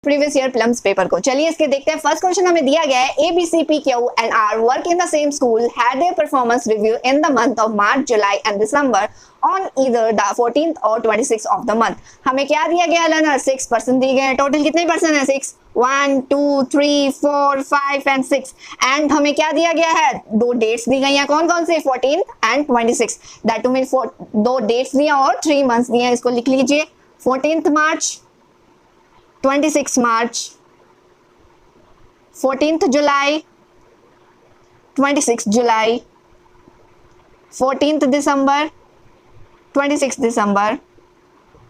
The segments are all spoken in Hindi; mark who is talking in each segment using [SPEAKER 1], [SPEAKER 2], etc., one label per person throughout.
[SPEAKER 1] प्रीवियस ईयर प्लम्स पेपर को। चलिए इसके देखते हैं। फर्स्ट क्वेश्चन हमें दिया गया है A B C P Q and R work in the same school had their performance review in the month of March July and December on either the 14th और 26th ऑफ द मंथ। हमें क्या दिया गया लर्नर 6% दिए गए हैं। टोटल कितने परसेंट है? 6 1 2 3 4 5 एंड 6 एंड हमें क्या दिया गया है? दो डेट्स दी गई हैं। कौन कौन से? 14th and 26। That to mean दो डेट्स दिए और 3 मंथ्स दिए हैं। इसको लिख लीजिए 14th मार्च 26 मार्च 14th जुलाई 26 जुलाई 14th दिसंबर 26 दिसंबर।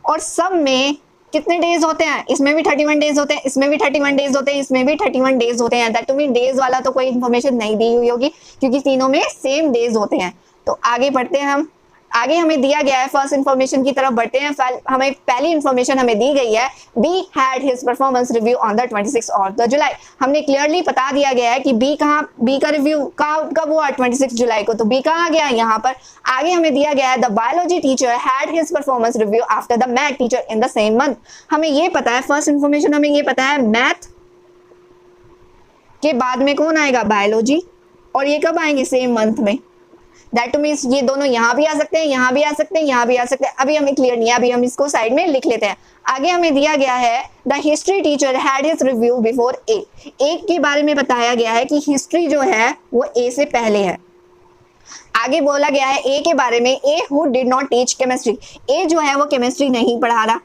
[SPEAKER 1] और सब में कितने डेज होते हैं? इसमें भी 31 डेज होते हैं, इसमें भी 31 डेज होते हैं, इसमें भी 31 डेज होते हैं। दैट टू मीन डेज वाला तो कोई इंफॉर्मेशन नहीं दी हुई होगी क्योंकि तीनों में सेम डेज होते हैं। तो आगे बढ़ते हैं हम। आगे हमें दिया गया है फर्स्ट इन्फॉर्मेशन की तरफ बढ़ते हैं। हमें पहली इन्फॉर्मेशन हमें दी गई है be had his performance review on the 26 of the जुलाई। हमने क्लियरली बता दिया गया है कि बी का रिव्यू कब हुआ? 26 जुलाई को। तो बी कहाँ गया? यहाँ पर। आगे हमें दिया गया है the biology teacher had his performance review after the math teacher in the same month. हमें ये पता है, फर्स्ट इन्फॉर्मेशन हमें ये पता है मैथ के बाद में कौन आएगा? बायोलॉजी। और ये कब आएंगे? सेम मंथ में। दैट मीन्स ये दोनों यहाँ भी आ सकते हैं, यहाँ भी आ सकते हैं, यहाँ भी आ सकते हैं। अभी हमें क्लियर नहीं है, अभी हम इसको साइड में लिख लेते हैं। आगे हमें दिया गया है the history teacher had his review before A. एक के बारे में बताया गया है कि हिस्ट्री जो है वो ए से पहले है। आगे बोला गया है ए के बारे में, A who did not teach chemistry. A जो है वो केमिस्ट्री नहीं पढ़ा रहा।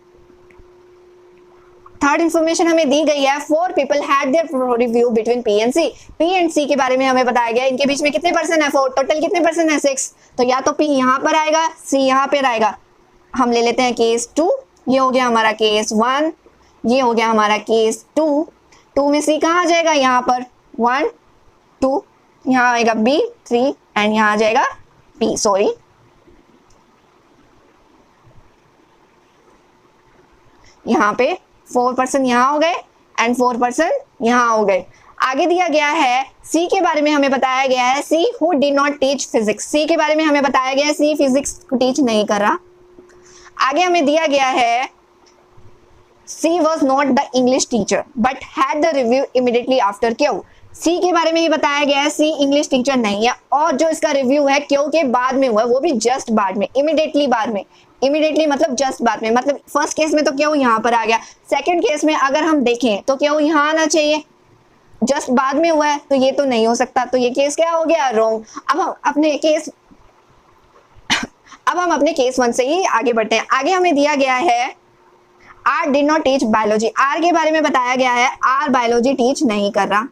[SPEAKER 1] थर्ड इंफॉर्मेशन हमें दी गई है 4 people had their review between P and C. P and C के बारे में हमें बताया गया इनके बीच में कितने परसेंट है? 4। टोटल कितने परसेंट है? 6। तो या तो पी यहाँ पर आएगा, सी यहाँ पर आएगा। हम ले लेते हैं केस 2। ये हो गया हमारा केस 1, ये हो गया हमारा केस 2। 2 में सी कहाँ आ जाएगा? यहाँ पर 1 2, यहाँ आएगा बी 3 एंड यहाँ आ जाएगा पी। सॉरी, यहाँ पे 4% यहाँ हो गए एंड 4% यहाँ हो गए। आगे दिया गया है सी के बारे में हमें बताया गया है C who did not teach physics. C के बारे में हमें बताया गया है सी फिजिक्स को टीच नहीं कर रहा। आगे हमें दिया गया है C was not the English teacher but had the review immediately after Q. C के बारे में ही बताया गया है सी इंग्लिश टीचर नहीं है और जो इसका रिव्यू है क्यू के बाद में हुआ है, वो भी जस्ट बाद में, इमीडिएटली बाद में। इमीडिएटली मतलब जस्ट बाद में, मतलब फर्स्ट केस में तो क्यों यहाँ पर आ गया, सेकंड केस में अगर हम देखें तो क्यों यहाँ आना चाहिए, जस्ट बाद में हुआ है तो ये तो नहीं हो सकता। तो ये केस क्या हो गया? रॉन्ग। अब हम अपने केस 1 से ही आगे बढ़ते हैं। आगे हमें दिया गया है R did not teach biology. R के बारे में बताया गया है आर बायोलॉजी टीच नहीं कर रहा।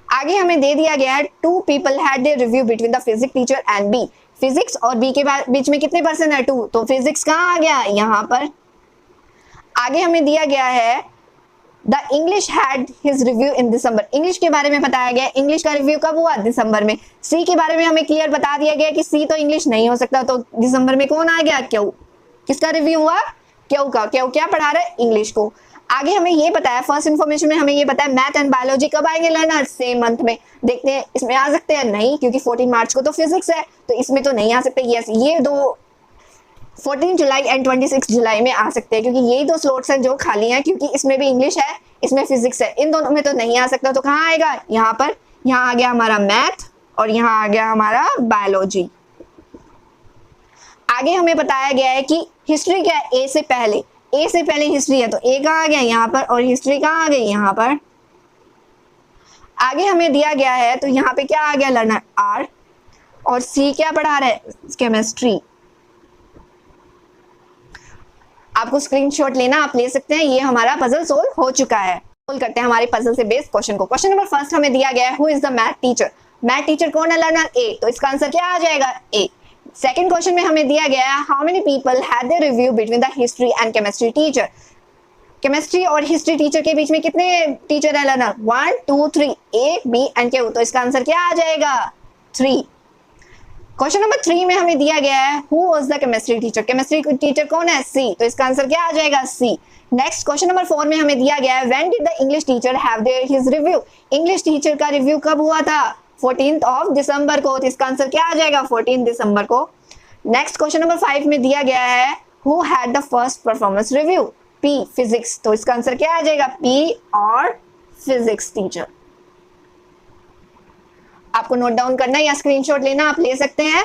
[SPEAKER 1] आगे हमें दे दिया गया है 2 people had their review between the physics teacher and B. Physics और बी के बीच में कितने परसेंट है? 2। तो फिजिक्स कहाँ आ गया? यहाँ पर। आगे हमें दिया गया है the English had his review in December. English के बारे में बताया गया, इंग्लिश का रिव्यू कब हुआ? दिसंबर में। सी के बारे में हमें क्लियर बता दिया गया कि सी तो इंग्लिश नहीं हो सकता, तो दिसंबर में कौन आ गया? क्यू। किसका रिव्यू हुआ? क्यू का। क्यू क्या पढ़ा रहा है? इंग्लिश को। आगे हमें ये पता है, फर्स्ट इन्फॉर्मेशन में हमें ये पता है मैथ एंड बायोलॉजी कब आएंगे लर्नर? सेम मंथ में। देखते हैं इसमें आ सकते हैं, नहीं, क्योंकि 14 मार्च को तो फिजिक्स है तो इसमें तो नहीं आ सकते। यस, ये दो 14 जुलाई एंड 26 जुलाई में आ सकते हैं क्योंकि यही दो स्लॉट्स हैं जो खाली हैं, क्योंकि इसमें भी इंग्लिश है, इसमें फिजिक्स है, इन दोनों में तो नहीं आ सकता। तो कहाँ आएगा? यहाँ पर। यहाँ आ गया हमारा मैथ और यहाँ आ गया हमारा बायोलॉजी। आगे हमें बताया गया है कि हिस्ट्री क्या है? ए से पहले। ए से पहले हिस्ट्री है तो ए कहाँ आ गया? यहाँ पर। और हिस्ट्री कहाँ आ गई? यहाँ पर। आगे हमें दिया गया है तो यहाँ पे क्या आ गया लर्नर? आर। और सी क्या पढ़ा रहा है? केमिस्ट्री। आपको स्क्रीनशॉट लेना, आप ले सकते हैं। ये हमारा पजल सोल्व हो चुका है। सोल्व करते हैं हमारे पजल से बेस्ड क्वेश्चन को। क्वेश्चन नंबर फर्स्ट हमें दिया गया है who is the math teacher. Math teacher कौन है लर्नर? ए। तो इसका आंसर क्या आ जाएगा? ए। सेकंड क्वेश्चन में हमें दिया गया है how many people had their review between the history and chemistry teacher. Chemistry और हिस्ट्री टीचर के बीच में कितने टीचर है learner? 1 2 3, A B and Q. तो इसका आंसर क्या आ जाएगा? 3। क्वेश्चन नंबर 3 में हमें दिया गया है who was the chemistry teacher. Chemistry teacher कौन है? सी। तो इसका आंसर क्या आ जाएगा? सी। नेक्स्ट क्वेश्चन नंबर 4 में हमें दिया गया है when did the English teacher have their his review. English teacher का रिव्यू कब हुआ था? 14th ऑफ दिसंबर को। तो इसका आंसर क्या आ जाएगा? 14 दिसंबर को। नेक्स्ट क्वेश्चन नंबर 5 में दिया गया है who had the first performance review. P physics, तो इसका आंसर क्या आ जाएगा? पी और फिजिक्स टीचर। आपको नोट डाउन करना या स्क्रीनशॉट लेना आप ले सकते हैं।